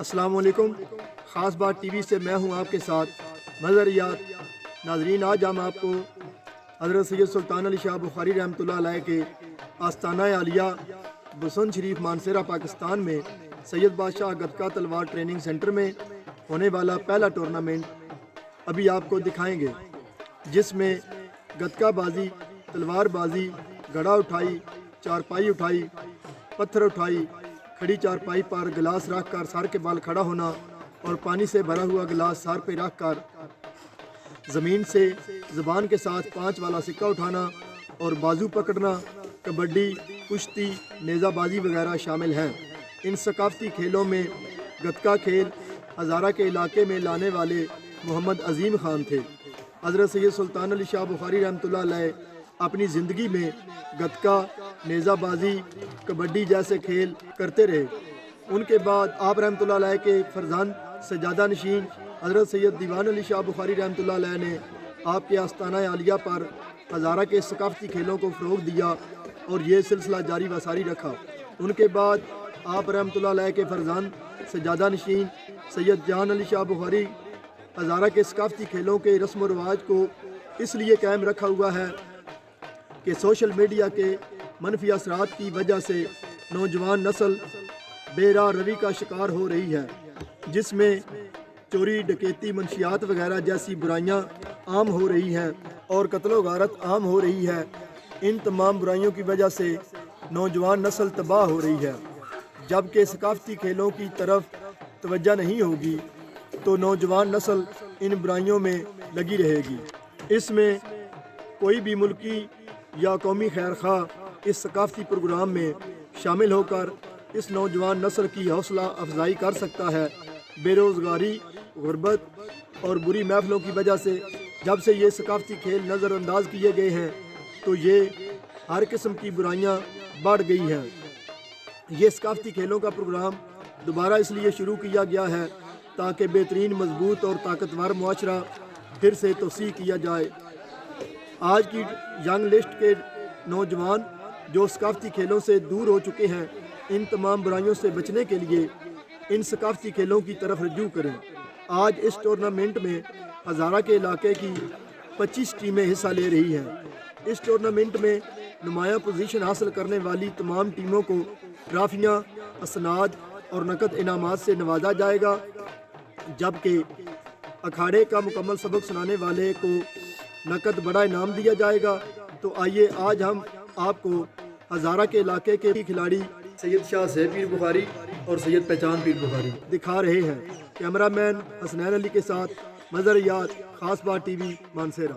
अस्सलाम वालेकुम। खास बात टीवी से मैं हूं आपके साथ नज़रियात। नाजरीन, आज हम आपको हज़रत सैयद सुल्तान अली शाह बुखारी रहमतुल्लाह अलैह के आस्ताना आलिया बुसन शरीफ मानसेरा पाकिस्तान में सैयद बादशाह गतका तलवार ट्रेनिंग सेंटर में होने वाला पहला टूर्नामेंट अभी आपको दिखाएंगे, जिसमें गतका बाजी, तलवार बाजी, घड़ा उठाई, चारपाई उठाई, पत्थर उठाई, खड़ी चारपाई पर गिलास रख कर सर के बाल खड़ा होना और पानी से भरा हुआ गिलास सर पे रख कर ज़मीन से ज़बान के साथ 5 वाला सिक्का उठाना और बाजू पकड़ना, कबड्डी, कुश्ती, नेज़ाबाजी वगैरह शामिल हैं। इन सकाफती खेलों में गतका खेल हज़ारा के इलाके में लाने वाले मोहम्मद अजीम ख़ान थे। हज़रत सैयद सुल्तान अली शाह बुखारी रहमतुल्लाह अलैह अपनी ज़िंदगी में गतका, नेज़ाबाजी, कबड्डी जैसे खेल करते रहे। उनके बाद आप रहमतुल्लाह अलैह के फरजंद सजादा नशीन हज़रत सैयद दीवान अली शाह बुखारी रहमतुल्लाह अलैह ने आपके आस्ताना आलिया पर हज़ारा के सकाफती खेलों को फ़रोग़ दिया और ये सिलसिला जारी व सारी रखा। उनके बाद आप रहमतुल्लाह अलैह के फरजंद सजादा नशीन सैयद जान अली शाह बुखारी हज़ारा के सकाफती खेलों के रस्म व रवाज को इसलिए कायम रखा हुआ है कि सोशल मीडिया के मनफी असरात की वजह से नौजवान नस्ल बेराह रवी का शिकार हो रही है, जिसमें चोरी, डकैती, मंशियात वगैरह जैसी बुराइयां आम हो रही हैं और कत्लो गारत आम हो रही है। इन तमाम बुराइयों की वजह से नौजवान नस्ल तबाह हो रही है। जबकि सकाफती खेलों की तरफ तवज्जो नहीं होगी तो नौजवान नस्ल इन बुराइयों में लगी रहेगी। इसमें कोई भी मुल्की या कौमी खैर खा इस सकाफती प्रोग्राम में शामिल होकर इस नौजवान नस्ल की हौसला अफजाई कर सकता है। बेरोज़गारी, गुर्बत और बुरी महफिलों की वजह से जब से ये सकाफती खेल नज़रअंदाज किए गए हैं तो ये हर किस्म की बुराइयां बढ़ गई हैं। ये सकाफती खेलों का प्रोग्राम दोबारा इसलिए शुरू किया गया है ताकि बेहतरीन, मजबूत और ताकतवर मुआशरा फिर से तोसी किया जाए। आज की यंग लिस्ट के नौजवान जो सकाफती खेलों से दूर हो चुके हैं, इन तमाम बुराइयों से बचने के लिए इन सकाफती खेलों की तरफ रजू करें। आज इस टूर्नामेंट में हज़ारा के इलाके की 25 टीमें हिस्सा ले रही हैं। इस टूर्नामेंट में नुमाया पोजीशन हासिल करने वाली तमाम टीमों को ट्राफियाँ, असनाद और नकद इनामात से नवाजा जाएगा, जबकि अखाड़े का मुकम्मल सबक सुनाने वाले को नकद बड़ा इनाम दिया जाएगा। तो आइए आज हम आपको हज़ारा के इलाके के खिलाड़ी सैयद शाह सैफ पीर बुखारी और सैयद पहचान पीर बुखारी दिखा रहे हैं। कैमरामैन हसनैन अली के साथ नज़रियात, खास बात TV, Mansehra.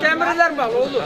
Kameralar bağlı olur.